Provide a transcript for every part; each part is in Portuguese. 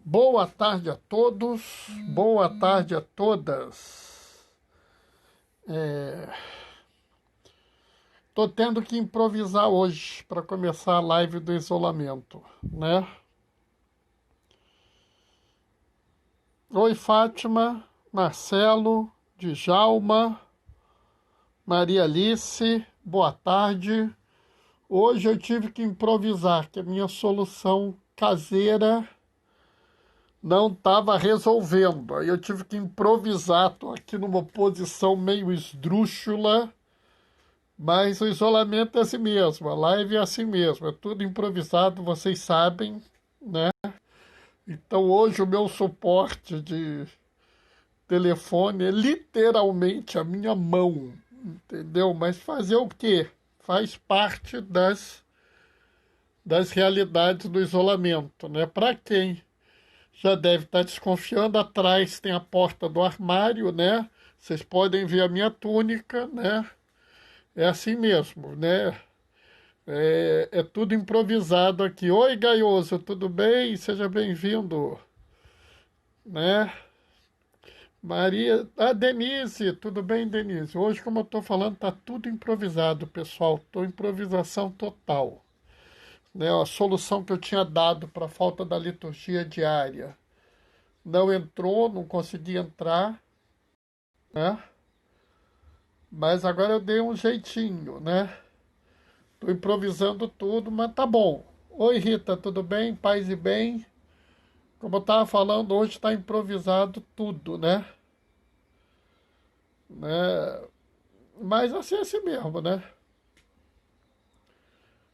Boa tarde a todos, boa tarde a todas. Tô tendo que improvisar hoje para começar a live do isolamento, né? Oi, Fátima, Marcelo, Djalma, Maria Alice, boa tarde. Hoje eu tive que improvisar, que a minha solução caseira não estava resolvendo. Aí eu tive que improvisar, estou aqui numa posição meio esdrúxula, mas o isolamento é assim mesmo, a live é assim mesmo, é tudo improvisado, vocês sabem, né? Então hoje o meu suporte de telefone é literalmente a minha mão, entendeu? Mas fazer o quê? Faz parte das realidades do isolamento, né? Para quem já deve estar desconfiando, atrás tem a porta do armário, né? Vocês podem ver a minha túnica, né? É assim mesmo, né? É tudo improvisado aqui. Oi, Gaioso, tudo bem? Seja bem-vindo, né? Maria, Denise, tudo bem, Denise? Hoje, como eu estou falando, tá tudo improvisado, pessoal. Tô improvisação total, né? A solução que eu tinha dado para a falta da liturgia diária não entrou, não consegui entrar, né? Mas agora eu dei um jeitinho, né? Tô improvisando tudo, mas tá bom. Oi, Rita, tudo bem? Paz e bem? Como eu estava falando, hoje está improvisado tudo, né? Mas assim é assim mesmo, né?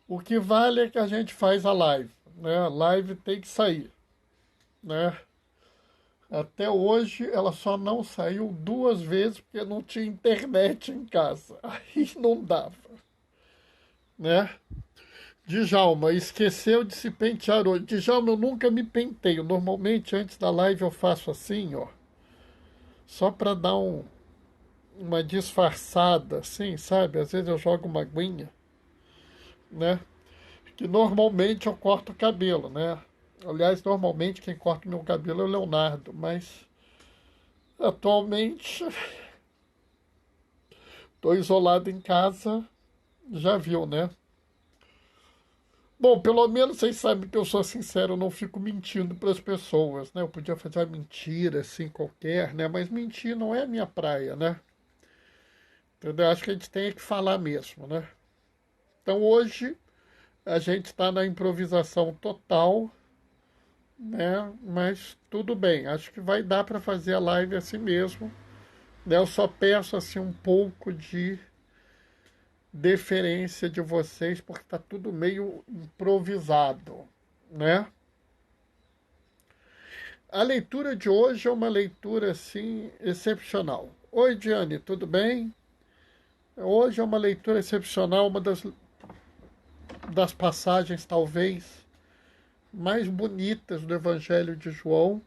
O que vale é que a gente faz a live, né? A live tem que sair, né? Até hoje ela só não saiu duas vezes porque não tinha internet em casa. Aí não dava, né? Djalma, esqueceu de se pentear hoje. Djalma, eu nunca me penteio. Normalmente antes da live eu faço assim, ó. Só para dar uma disfarçada, assim, sabe? Às vezes eu jogo uma aguinha, né? Que normalmente eu corto o cabelo, né? Aliás, normalmente quem corta o meu cabelo é o Leonardo, mas atualmente estou isolado em casa, já viu, né? Bom, pelo menos vocês sabem que eu sou sincero, eu não fico mentindo para as pessoas, né? Eu podia fazer uma mentira assim qualquer, né? Mas mentir não é a minha praia, né? Entendeu? Acho que a gente tem que falar mesmo, né? Então hoje a gente está na improvisação total, né? Mas tudo bem, acho que vai dar para fazer a live assim mesmo. Né? Eu só peço assim um pouco de deferência de vocês, porque está tudo meio improvisado, né? A leitura de hoje é uma leitura assim excepcional. Oi, Diane, tudo bem? Hoje é uma leitura excepcional, uma das passagens talvez mais bonitas do Evangelho de João.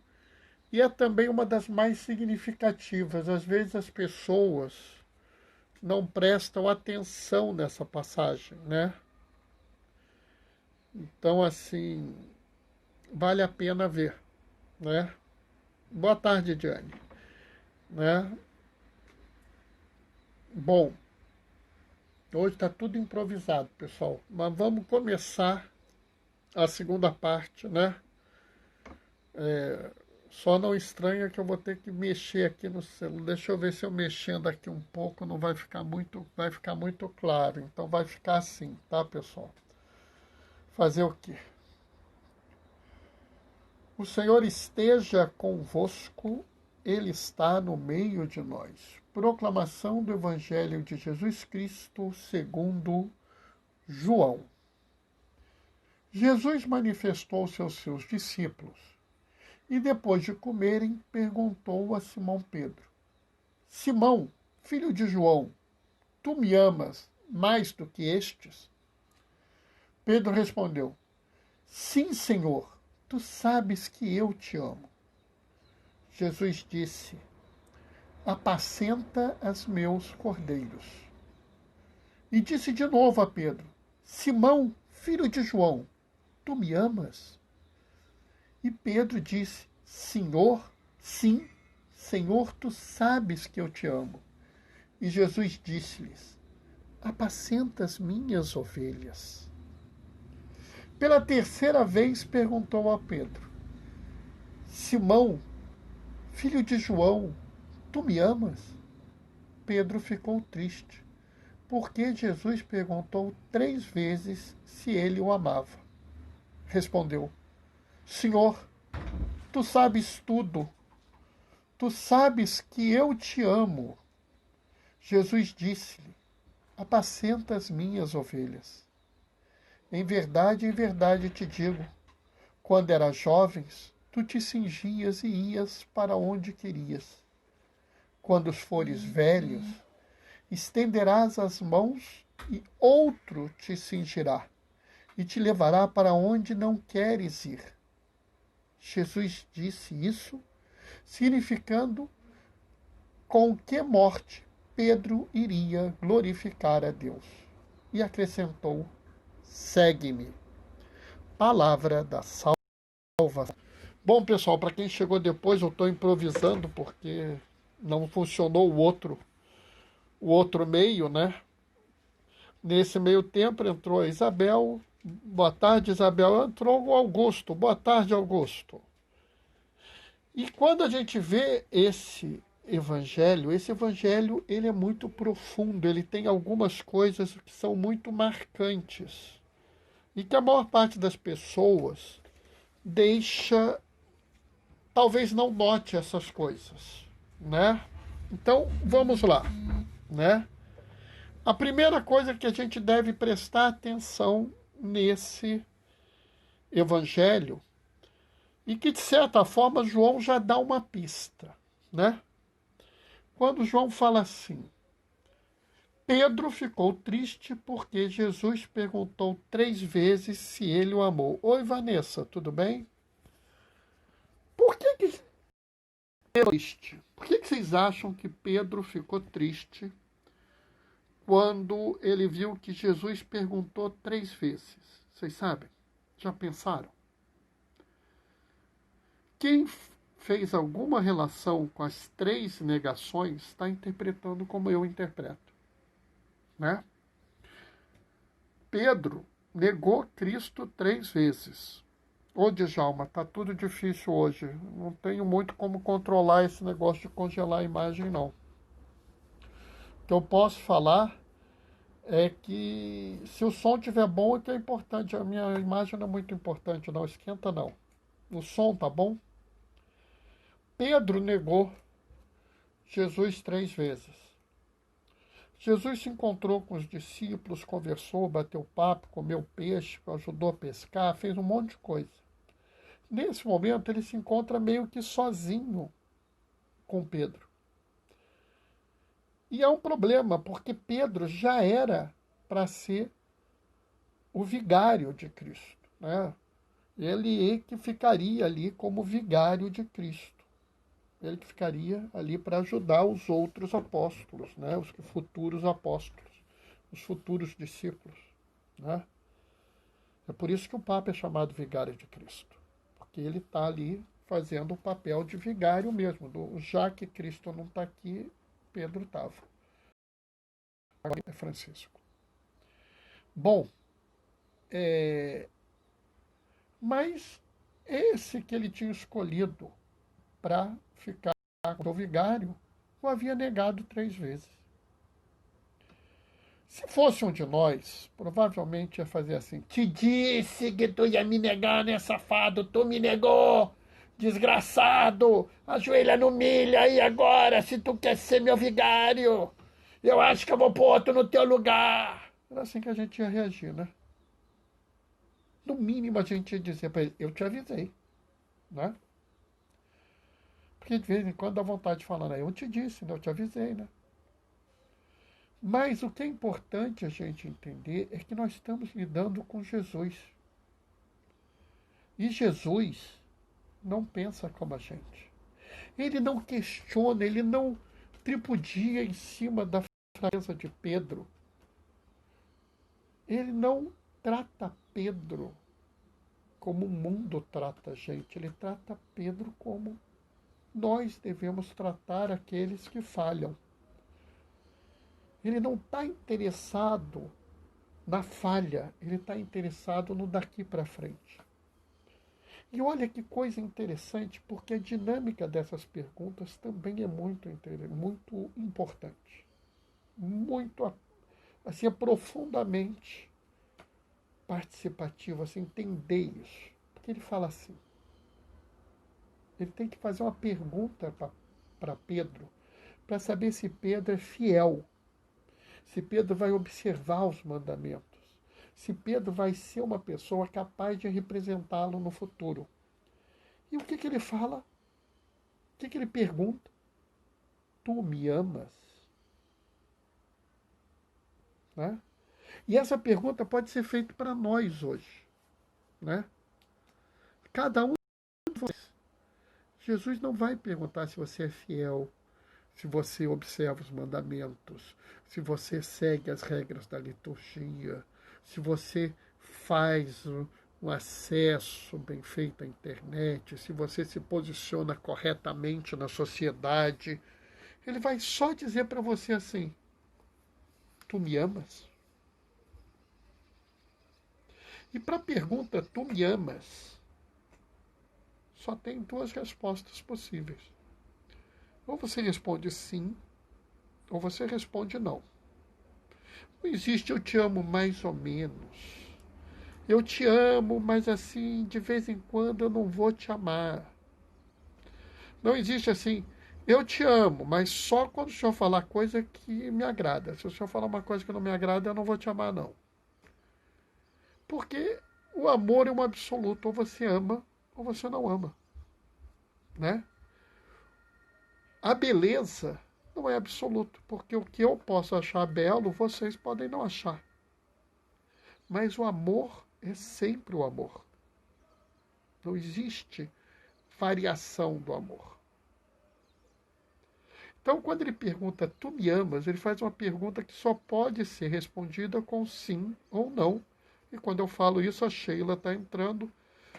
E é também uma das mais significativas. Às vezes as pessoas não prestam atenção nessa passagem, né? Então, assim, vale a pena ver, né? Boa tarde, Diane, né? Bom, hoje está tudo improvisado, pessoal. Mas vamos começar a segunda parte, né? Só não estranha que eu vou ter que mexer aqui no celular. Deixa eu ver se eu mexendo aqui um pouco não vai ficar muito claro. Então vai ficar assim, tá, pessoal? Fazer o quê? O Senhor esteja convosco, Ele está no meio de nós. Proclamação do Evangelho de Jesus Cristo segundo João. Jesus manifestou-se aos seus discípulos e, depois de comerem, perguntou a Simão Pedro: Simão, filho de João, tu me amas mais do que estes? Pedro respondeu: Sim, Senhor, tu sabes que eu te amo. Jesus disse: Apacenta os meus cordeiros. E disse de novo a Pedro: Simão, filho de João, tu me amas? E Pedro disse: Senhor, sim, Senhor, tu sabes que eu te amo. E Jesus disse-lhes: apacenta as minhas ovelhas. Pela terceira vez perguntou a Pedro: Simão, filho de João, tu me amas? Pedro ficou triste, porque Jesus perguntou 3 vezes se ele o amava. Respondeu: Senhor, tu sabes tudo. Tu sabes que eu te amo. Jesus disse-lhe: apacenta as minhas ovelhas. Em verdade te digo, quando eras jovens, tu te cingias e ias para onde querias. Quando fores velhos, estenderás as mãos e outro te cingirá e te levará para onde não queres ir. Jesus disse isso, significando com que morte Pedro iria glorificar a Deus. E acrescentou: segue-me. Palavra da salvação. Bom, pessoal, para quem chegou depois, eu estou improvisando porque não funcionou o outro meio, né? Nesse meio tempo entrou a Isabel. Boa tarde, Isabel. Entrou o Augusto. Boa tarde, Augusto. E quando a gente vê esse evangelho ele é muito profundo, ele tem algumas coisas que são muito marcantes e que a maior parte das pessoas deixa, talvez não note essas coisas, né? Então, vamos lá, né? A primeira coisa que a gente deve prestar atenção nesse evangelho, e que de certa forma João já dá uma pista, né? Quando João fala assim: Pedro ficou triste porque Jesus perguntou 3 vezes se ele o amou. Oi, Vanessa, tudo bem? Por que Pedro triste? Por que vocês acham que Pedro ficou triste quando ele viu que Jesus perguntou 3 vezes? Vocês sabem? Já pensaram? Quem fez alguma relação com as 3 negações está interpretando como eu interpreto, né? Pedro negou Cristo 3 vezes. Ô, Djalma, tá tudo difícil hoje. Não tenho muito como controlar esse negócio de congelar a imagem, não. O que eu posso falar é que se o som estiver bom é que é importante. A minha imagem não é muito importante, não. Esquenta, não. O som tá bom? Pedro negou Jesus 3 vezes. Jesus se encontrou com os discípulos, conversou, bateu papo, comeu peixe, ajudou a pescar, fez um monte de coisa. Nesse momento, ele se encontra meio que sozinho com Pedro. E é um problema, porque Pedro já era para ser o vigário de Cristo, né? Ele que ficaria ali como vigário de Cristo. Ele que ficaria ali para ajudar os outros apóstolos, né? Os futuros apóstolos, os futuros discípulos, né? É por isso que o Papa é chamado vigário de Cristo, porque ele está ali fazendo o papel de vigário mesmo. Já que Cristo não está aqui, Pedro estava. Agora é Francisco. Bom, mas esse que ele tinha escolhido para ficar com o vigário o havia negado 3 vezes. Se fosse um de nós, provavelmente ia fazer assim: te disse que tu ia me negar, né, safado? Tu me negou, desgraçado! Ajoelha no milho aí agora, se tu quer ser meu vigário! Eu acho que eu vou pôr outro no teu lugar! Era assim que a gente ia reagir, né? No mínimo a gente ia dizer para ele: eu te avisei, né? Porque de vez em quando dá vontade de falar: né? Eu te disse, né? Eu te avisei, né? Mas o que é importante a gente entender é que nós estamos lidando com Jesus. E Jesus não pensa como a gente. Ele não questiona, ele não tripudia em cima da fraqueza de Pedro. Ele não trata Pedro como o mundo trata a gente. Ele trata Pedro como nós devemos tratar aqueles que falham. Ele não está interessado na falha, ele está interessado no daqui para frente. E olha que coisa interessante, porque a dinâmica dessas perguntas também é muito importante. Muito, assim, é profundamente participativo, assim, entender isso. Porque ele fala assim, ele tem que fazer uma pergunta para Pedro, para saber se Pedro é fiel, se Pedro vai observar os mandamentos, se Pedro vai ser uma pessoa capaz de representá-lo no futuro. E o que ele fala? O que ele pergunta? Tu me amas? Né? E essa pergunta pode ser feita para nós hoje. Né? Cada um de vocês. Jesus não vai perguntar se você é fiel, se você observa os mandamentos, se você segue as regras da liturgia, se você faz um acesso bem feito à internet, se você se posiciona corretamente na sociedade. Ele vai só dizer para você assim: tu me amas? E para a pergunta, tu me amas? Só tem duas respostas possíveis. Ou você responde sim, ou você responde não. Não existe eu te amo mais ou menos. Eu te amo, mas assim, de vez em quando eu não vou te amar. Não existe assim, eu te amo, mas só quando o senhor falar coisa que me agrada. Se o senhor falar uma coisa que não me agrada, eu não vou te amar, não. Porque o amor é um absoluto. Ou você ama, ou você não ama. Né? A beleza não é absoluto, porque o que eu posso achar belo, vocês podem não achar. Mas o amor é sempre o amor. Não existe variação do amor. Então, quando ele pergunta, tu me amas? Ele faz uma pergunta que só pode ser respondida com sim ou não. E quando eu falo isso, a Sheila está entrando.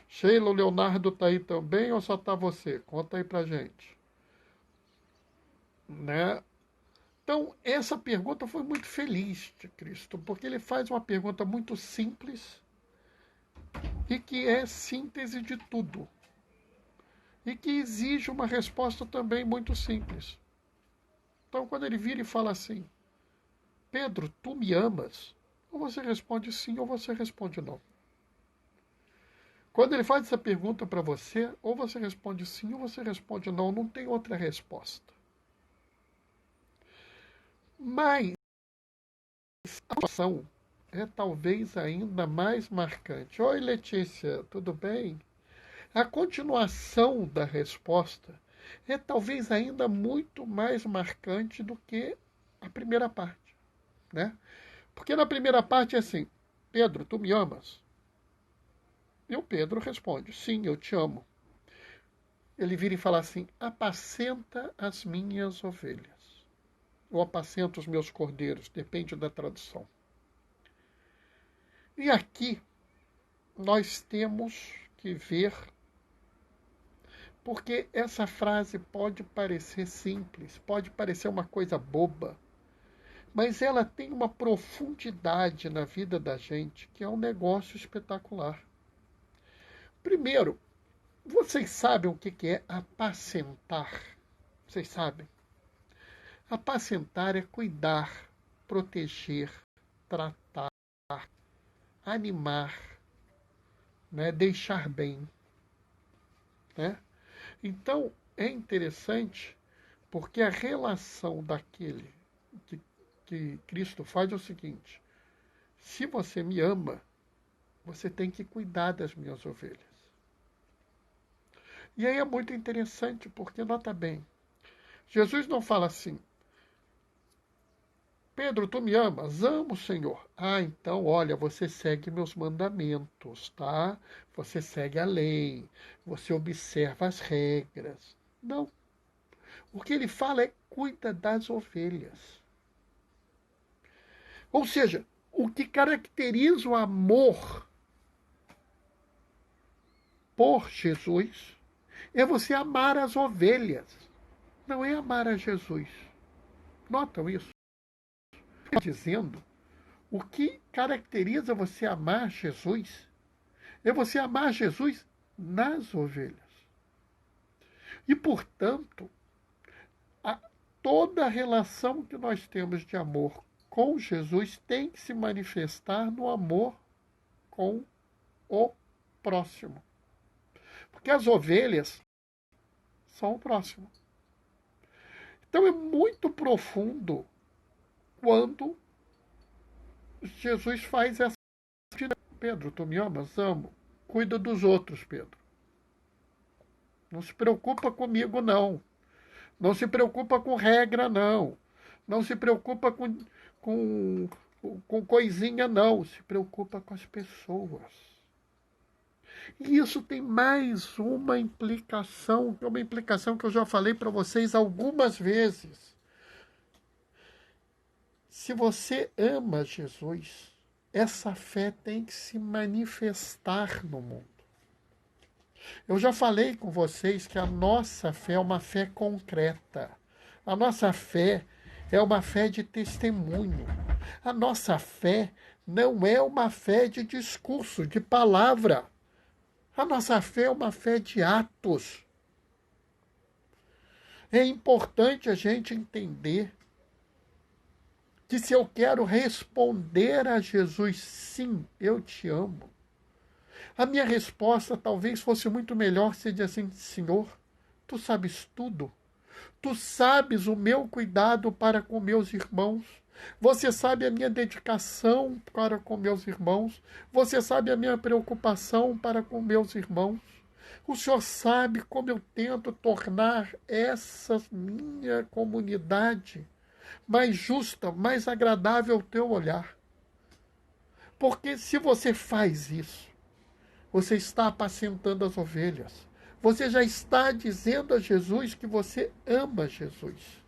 Sheila, o Leonardo está aí também ou só está você? Conta aí pra gente. Né? Então, essa pergunta foi muito feliz de Cristo, porque ele faz uma pergunta muito simples e que é síntese de tudo. E que exige uma resposta também muito simples. Então, quando ele vira e fala assim, Pedro, tu me amas? Ou você responde sim, ou você responde não. Quando ele faz essa pergunta para você, ou você responde sim, ou você responde não. Não tem outra resposta. Mas a ação é talvez ainda mais marcante. Oi, Letícia, tudo bem? A continuação da resposta é talvez ainda muito mais marcante do que a primeira parte, né? Porque na primeira parte é assim, Pedro, tu me amas? E o Pedro responde, sim, eu te amo. Ele vira e fala assim, apacenta as minhas ovelhas. Ou apacenta os meus cordeiros, depende da tradução. E aqui nós temos que ver, porque essa frase pode parecer simples, pode parecer uma coisa boba, mas ela tem uma profundidade na vida da gente que é um negócio espetacular. Primeiro, vocês sabem o que é apacentar? Vocês sabem? Apacentar é cuidar, proteger, tratar, animar, né? Deixar bem. Né? Então, é interessante porque a relação daquele que Cristo faz é o seguinte: se você me ama, você tem que cuidar das minhas ovelhas. E aí é muito interessante, porque, nota bem, Jesus não fala assim, Pedro, tu me amas? Amo, Senhor. Ah, então, olha, você segue meus mandamentos, tá? Você segue a lei, você observa as regras. Não. O que ele fala é cuida das ovelhas. Ou seja, o que caracteriza o amor por Jesus é você amar as ovelhas, não é amar a Jesus. Notam isso? Dizendo, o que caracteriza você amar Jesus é você amar Jesus nas ovelhas. E, portanto, a, toda a relação que nós temos de amor com Jesus tem que se manifestar no amor com o próximo. Porque as ovelhas são o próximo. Então é muito profundo quando Jesus faz essa... Pedro, tu me amas? Amo. Cuida dos outros, Pedro. Não se preocupa comigo, não. Não se preocupa com regra, não. Não se preocupa com, com coisinha, não. Se preocupa com as pessoas. E isso tem mais uma implicação, que é uma implicação que eu já falei para vocês algumas vezes. Se você ama Jesus, essa fé tem que se manifestar no mundo. Eu já falei com vocês que a nossa fé é uma fé concreta. A nossa fé é uma fé de testemunho. A nossa fé não é uma fé de discurso, de palavra. A nossa fé é uma fé de atos. É importante a gente entender que se eu quero responder a Jesus, sim, eu te amo, a minha resposta talvez fosse muito melhor se dizer assim, Senhor, tu sabes tudo. Tu sabes o meu cuidado para com meus irmãos. Você sabe a minha dedicação para com meus irmãos. Você sabe a minha preocupação para com meus irmãos. O Senhor sabe como eu tento tornar essa minha comunidade mais justa, mais agradável ao teu olhar. Porque se você faz isso, você está apacentando as ovelhas. Você já está dizendo a Jesus que você ama Jesus.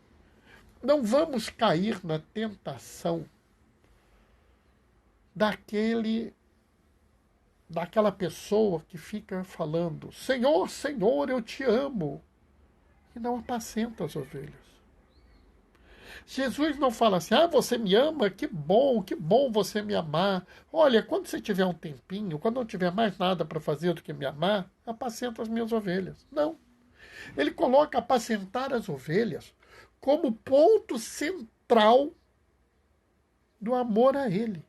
Não vamos cair na tentação daquela pessoa que fica falando, Senhor, Senhor, eu te amo, e não apacenta as ovelhas. Jesus não fala assim, você me ama? Que bom você me amar. Olha, quando você tiver um tempinho, quando não tiver mais nada para fazer do que me amar, apacenta as minhas ovelhas. Não. Ele coloca apacentar as ovelhas como ponto central do amor a ele.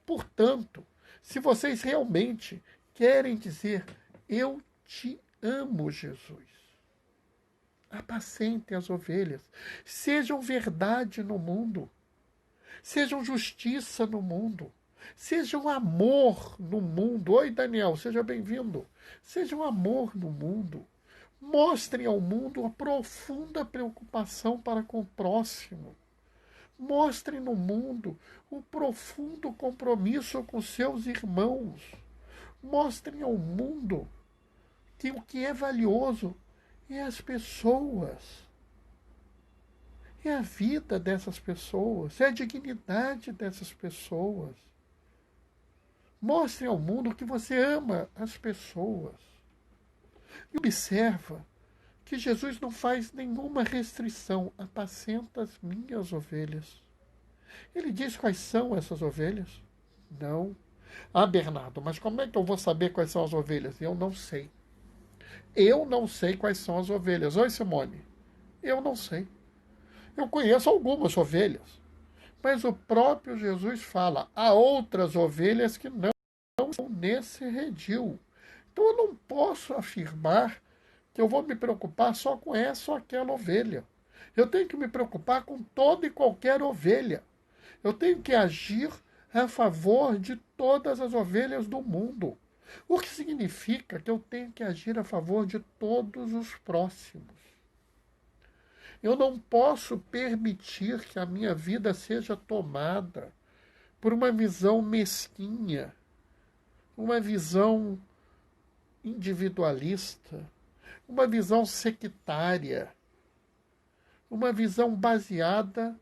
Portanto, se vocês realmente querem dizer, eu te amo, Jesus, apacentem as ovelhas. Sejam verdade no mundo. Sejam justiça no mundo. Sejam amor no mundo. Oi, Daniel, seja bem-vindo. Sejam amor no mundo. Mostrem ao mundo a profunda preocupação para com o próximo. Mostrem no mundo o profundo compromisso com seus irmãos. Mostrem ao mundo que o que é valioso é as pessoas. É a vida dessas pessoas, é a dignidade dessas pessoas. Mostre ao mundo que você ama as pessoas. E observa que Jesus não faz nenhuma restrição. Apacenta as minhas ovelhas. Ele diz quais são essas ovelhas? Não. Bernardo, mas como é que eu vou saber quais são as ovelhas? Eu não sei. Eu não sei quais são as ovelhas. Oi, Simone. Eu não sei. Eu conheço algumas ovelhas. Mas o próprio Jesus fala, há outras ovelhas que não estão nesse redil. Então eu não posso afirmar que eu vou me preocupar só com essa ou aquela ovelha. Eu tenho que me preocupar com toda e qualquer ovelha. Eu tenho que agir a favor de todas as ovelhas do mundo. O que significa que eu tenho que agir a favor de todos os próximos. Eu não posso permitir que a minha vida seja tomada por uma visão mesquinha, uma visão individualista, uma visão sectária, uma visão baseada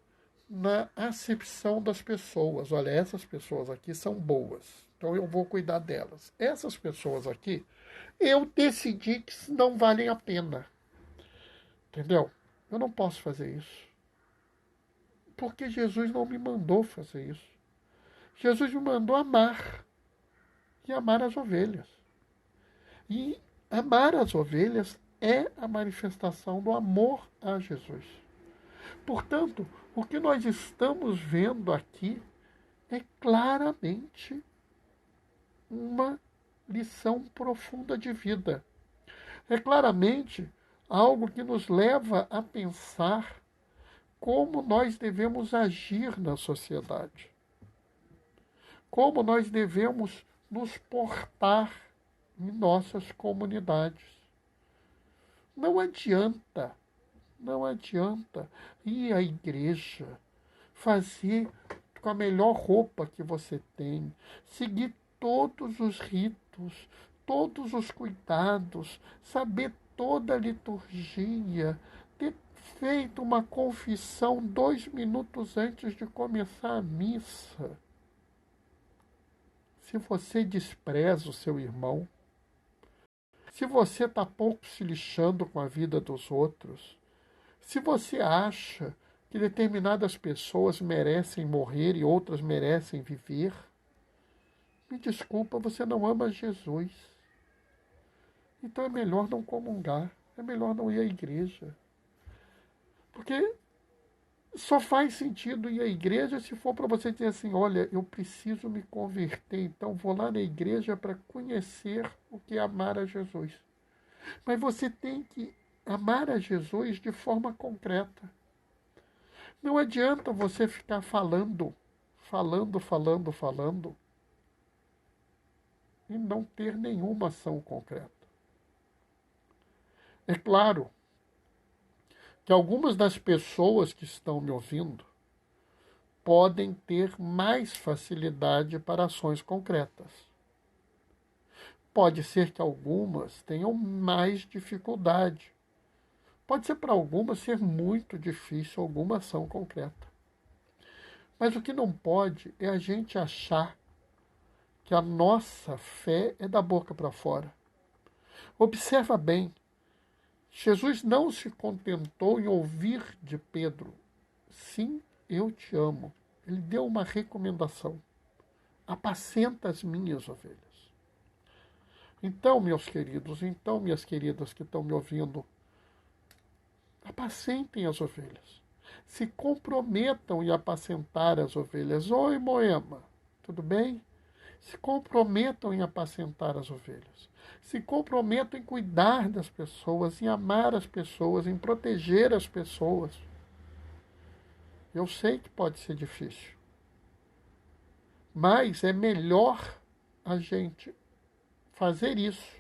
na acepção das pessoas. Olha, essas pessoas aqui são boas, então eu vou cuidar delas. Essas pessoas aqui eu decidi que não valem a pena. Entendeu? Eu não posso fazer isso. Porque Jesus não me mandou fazer isso. Jesus me mandou amar. E amar as ovelhas. E amar as ovelhas é a manifestação do amor a Jesus. Portanto, o que nós estamos vendo aqui é claramente uma lição profunda de vida. É claramente algo que nos leva a pensar como nós devemos agir na sociedade, como nós devemos nos portar em nossas comunidades. Não adianta, não adianta ir à igreja, fazer com a melhor roupa que você tem, seguir todos os ritos, todos os cuidados, saber toda a liturgia, ter feito uma confissão 2 minutos antes de começar a missa. Se você despreza o seu irmão, se você está pouco se lixando com a vida dos outros, se você acha que determinadas pessoas merecem morrer e outras merecem viver, me desculpa, você não ama Jesus. Então é melhor não comungar, é melhor não ir à igreja. Porque só faz sentido ir à igreja se for para você dizer assim, olha, eu preciso me converter, então vou lá na igreja para conhecer o que é amar a Jesus. Mas você tem que amar a Jesus de forma concreta. Não adianta você ficar falando e não ter nenhuma ação concreta. É claro que algumas das pessoas que estão me ouvindo podem ter mais facilidade para ações concretas. Pode ser que algumas tenham mais dificuldade. Pode ser para algumas ser muito difícil alguma ação concreta. Mas o que não pode é a gente achar que a nossa fé é da boca para fora. Observa bem, Jesus não se contentou em ouvir de Pedro, sim, eu te amo. Ele deu uma recomendação, apacenta as minhas ovelhas. Então, meus queridos, então, minhas queridas que estão me ouvindo, apacentem as ovelhas. Se comprometam em apacentar as ovelhas. Oi, Moema, tudo bem? Se comprometam em apacentar as ovelhas. Se comprometam em cuidar das pessoas, em amar as pessoas, em proteger as pessoas. Eu sei que pode ser difícil. Mas é melhor a gente fazer isso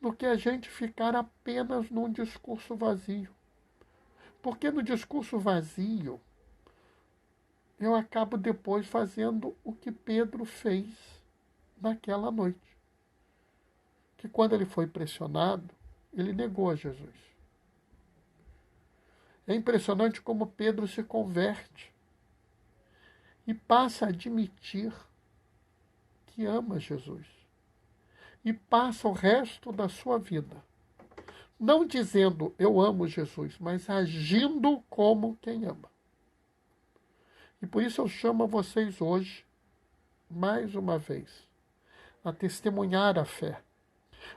do que a gente ficar apenas num discurso vazio. Porque no discurso vazio, eu acabo depois fazendo o que Pedro fez naquela noite. Que quando ele foi pressionado, ele negou a Jesus. É impressionante como Pedro se converte e passa a admitir que ama Jesus. E passa o resto da sua vida não dizendo eu amo Jesus, mas agindo como quem ama. E por isso eu chamo a vocês hoje, mais uma vez, a testemunhar a fé,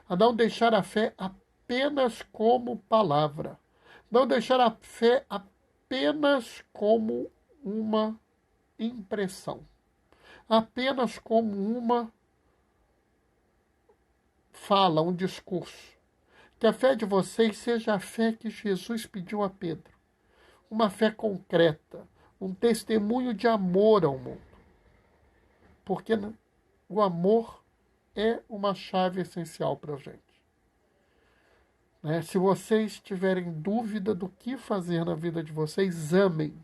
a não deixar a fé apenas como palavra, não deixar a fé apenas como uma impressão, apenas como uma fala, um discurso. Que a fé de vocês seja a fé que Jesus pediu a Pedro, uma fé concreta, um testemunho de amor ao mundo. Porque o amor é uma chave essencial para a gente. Se vocês tiverem dúvida do que fazer na vida de vocês, amem.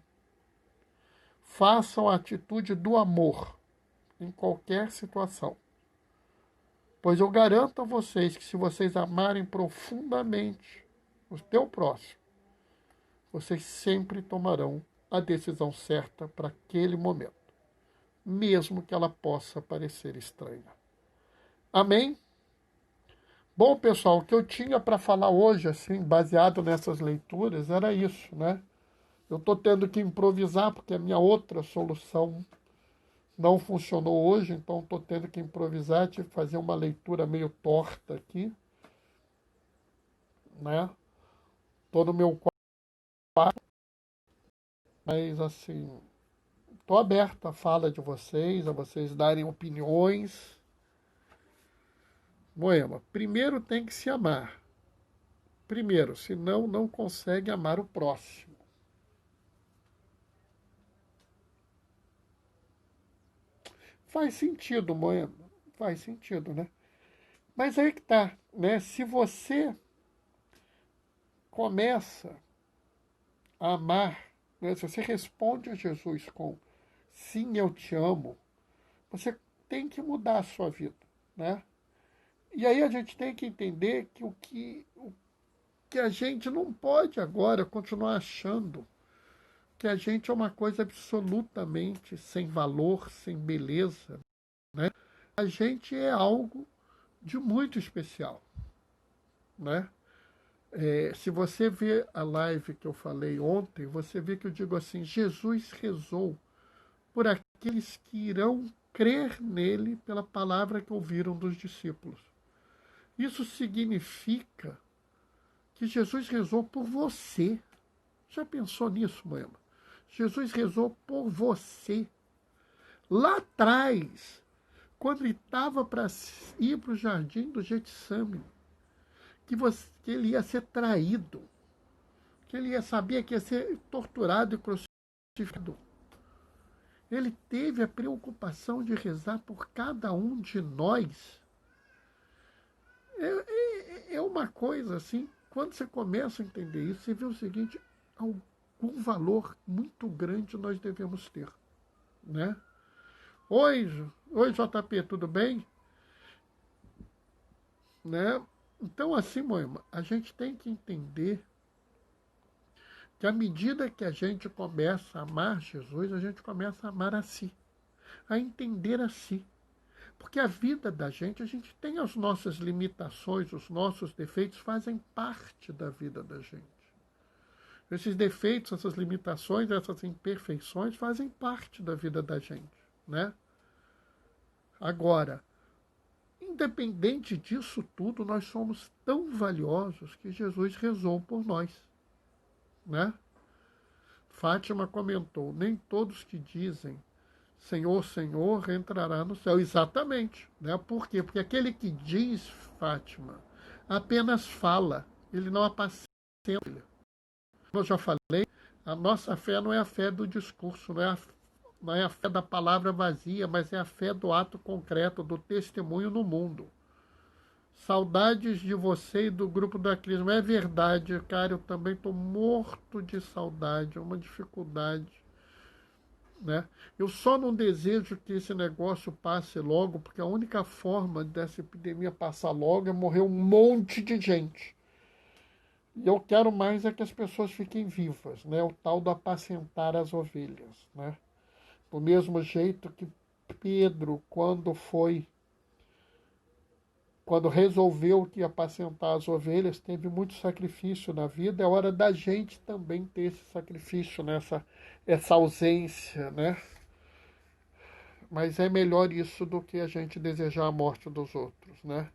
Façam a atitude do amor em qualquer situação. Pois eu garanto a vocês que se vocês amarem profundamente o teu próximo, vocês sempre tomarão a decisão certa para aquele momento, mesmo que ela possa parecer estranha. Amém? Bom, pessoal, o que eu tinha para falar hoje, assim, baseado nessas leituras, era isso, né? Eu estou tendo que improvisar porque a minha outra solução não funcionou hoje, então estou tendo que improvisar, tive que fazer uma leitura meio torta aqui, né? Estou no meu quarto, mas assim, estou aberto à fala de vocês, a vocês darem opiniões. Moema, primeiro tem que se amar. Primeiro, senão não consegue amar o próximo. Faz sentido, Moema, faz sentido, né? Mas aí que tá, né? Se você começa a amar, né? Se você responde a Jesus com sim, eu te amo, você tem que mudar a sua vida, né? E aí a gente tem que entender que o que a gente não pode agora continuar achando que a gente é uma coisa absolutamente sem valor, sem beleza, né? A gente é algo de muito especial, né? Se você vê a live que eu falei ontem, você vê que eu digo assim: Jesus rezou por aqueles que irão crer nele pela palavra que ouviram dos discípulos. Isso significa que Jesus rezou por você. Já pensou nisso, Moema? Jesus rezou por você. Lá atrás, quando ele estava para ir para o jardim do Getsemane, que ele ia ser traído, que ele ia saber que ia ser torturado e crucificado. Ele teve a preocupação de rezar por cada um de nós. É uma coisa assim, quando você começa a entender isso, você vê o seguinte: algum valor muito grande nós devemos ter, né? Oi, JP, tudo bem? Né? Então, assim, Moema, a gente tem que entender que à medida que a gente começa a amar Jesus, a gente começa a amar a si, a entender a si. Porque a vida da gente, a gente tem as nossas limitações, os nossos defeitos fazem parte da vida da gente. Esses defeitos, essas limitações, essas imperfeições fazem parte da vida da gente, né? Agora, independente disso tudo, nós somos tão valiosos que Jesus rezou por nós, né? Fátima comentou: nem todos que dizem Senhor, Senhor entrará no céu. Exatamente, né? Por quê? Porque aquele que diz, Fátima, apenas fala, ele não apacenta. Como eu já falei, a nossa fé não é a fé do discurso, não é a fé da palavra vazia, mas é a fé do ato concreto, do testemunho no mundo. Saudades de você e do grupo da Crisma. É verdade, cara, eu também estou morto de saudade, é uma dificuldade, né? Eu só não desejo que esse negócio passe logo, porque a única forma dessa epidemia passar logo é morrer um monte de gente. E eu quero mais é que as pessoas fiquem vivas, né? O tal do apacentar as ovelhas, né? Do mesmo jeito que Pedro, quando resolveu que ia apacentar as ovelhas, teve muito sacrifício na vida. É hora da gente também ter esse sacrifício, né? Essa ausência, né? Mas é melhor isso do que a gente desejar a morte dos outros, né?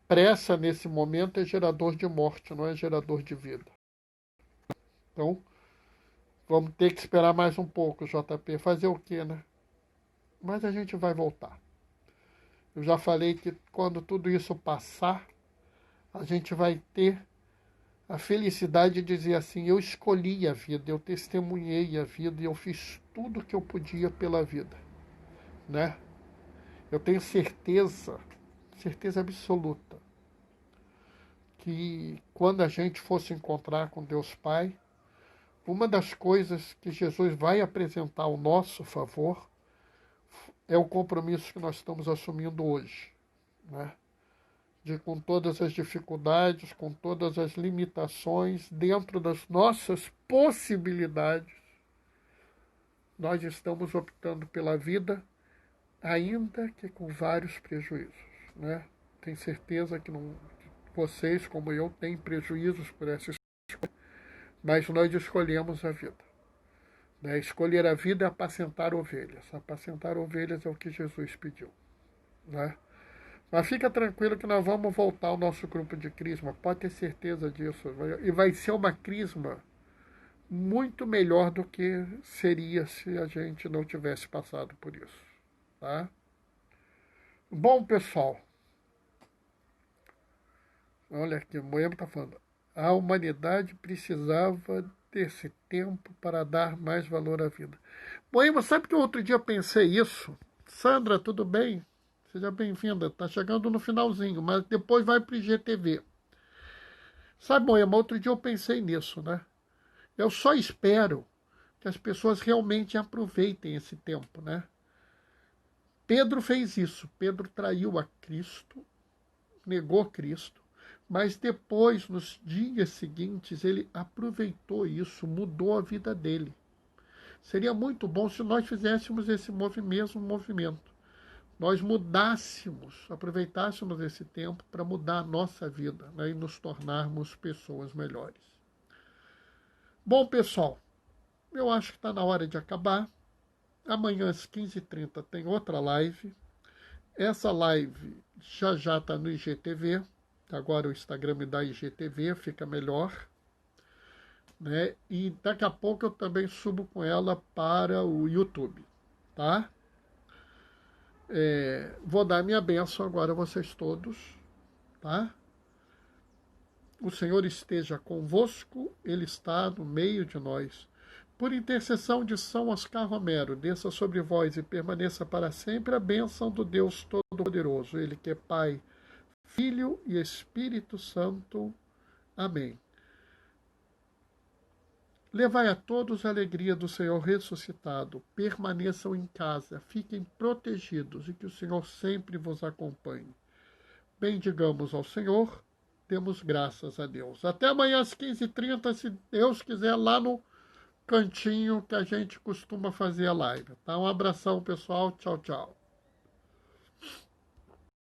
Pressa nesse momento é gerador de morte, não é gerador de vida. Então, vamos ter que esperar mais um pouco, JP. Fazer o quê, né? Mas a gente vai voltar. Eu já falei que quando tudo isso passar, a gente vai ter a felicidade de dizer assim: eu escolhi a vida, eu testemunhei a vida e eu fiz tudo o que eu podia pela vida, né? Eu tenho certeza, certeza absoluta, que quando a gente fosse encontrar com Deus Pai, uma das coisas que Jesus vai apresentar ao nosso favor é o compromisso que nós estamos assumindo hoje, né? De, com todas as dificuldades, com todas as limitações, dentro das nossas possibilidades, nós estamos optando pela vida, ainda que com vários prejuízos, né? Tenho certeza que não, Vocês, como eu, têm prejuízos por essa escolha, mas nós escolhemos a vida. Né? Escolher a vida é apacentar ovelhas. Apacentar ovelhas é o que Jesus pediu. Né? Mas fica tranquilo que nós vamos voltar ao nosso grupo de crisma, pode ter certeza disso. E vai ser uma crisma muito melhor do que seria se a gente não tivesse passado por isso. Tá? Bom, pessoal, olha aqui, o Moema está falando. A humanidade precisava desse tempo para dar mais valor à vida. Moema, sabe que outro dia eu pensei isso? Sandra, tudo bem? Seja bem-vinda. Está chegando no finalzinho, mas depois vai para o IGTV. Sabe, Moema, outro dia eu pensei nisso, né? Eu só espero que as pessoas realmente aproveitem esse tempo, né? Pedro fez isso. Pedro traiu a Cristo, negou Cristo, mas depois, nos dias seguintes, ele aproveitou isso, mudou a vida dele. Seria muito bom se nós fizéssemos esse mesmo movimento. Nós mudássemos, aproveitássemos esse tempo para mudar a nossa vida, né, e nos tornarmos pessoas melhores. Bom, pessoal, eu acho que está na hora de acabar. Amanhã às 15h30 tem outra live. Essa live já está no IGTV. Agora o Instagram me dá IGTV, fica melhor. Né? E daqui a pouco eu também subo com ela para o YouTube. Tá? Vou dar minha bênção agora a vocês todos. Tá? O Senhor esteja convosco, Ele está no meio de nós. Por intercessão de São Oscar Romero, desça sobre vós e permaneça para sempre a bênção do Deus Todo-Poderoso, Ele que é Pai, Filho e Espírito Santo. Amém. Levai a todos a alegria do Senhor ressuscitado. Permaneçam em casa, fiquem protegidos e que o Senhor sempre vos acompanhe. Bendigamos ao Senhor, demos graças a Deus. Até amanhã às 15h30, se Deus quiser, lá no cantinho que a gente costuma fazer a live. Tá? Um abração, pessoal. Tchau, tchau.